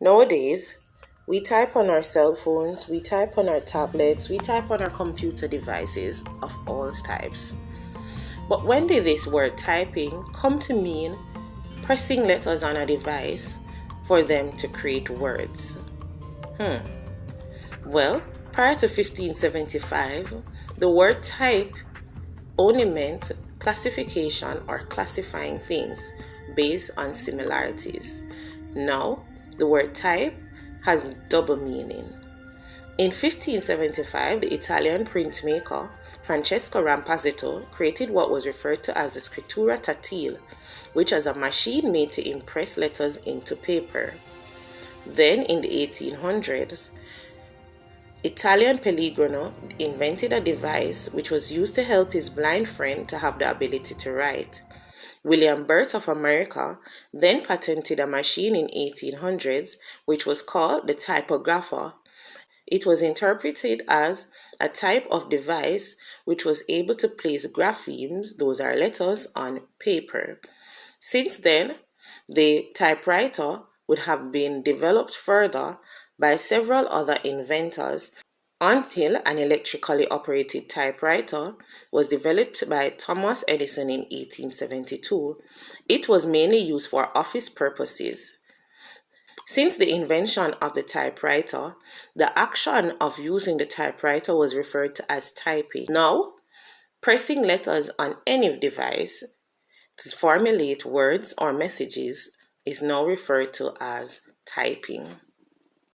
Nowadays, we type on our cell phones, we type on our tablets, we type on our computer devices of all types. But when did this word typing come to mean pressing letters on a device for them to create words? Well, prior to 1575, the word type only meant classification or classifying things based on similarities. Now, the word type has double meaning. In 1575, the Italian printmaker Francesco Rampazzetto created what was referred to as the scrittura tattile, which is a machine made to impress letters into paper. Then, in the 1800s, Italian Pellegrino invented a device which was used to help his blind friend to have the ability to write. William Burt of America then patented a machine in 1800s which was called the typographer. It was interpreted as a type of device which was able to place graphemes, those are letters, on paper. Since then, the typewriter would have been developed further by several other inventors until an electrically operated typewriter was developed by Thomas Edison in 1872. It was mainly used for office purposes. Since the invention of the typewriter, the action of using the typewriter was referred to as typing. Now, pressing letters on any device to formulate words or messages is now referred to as typing.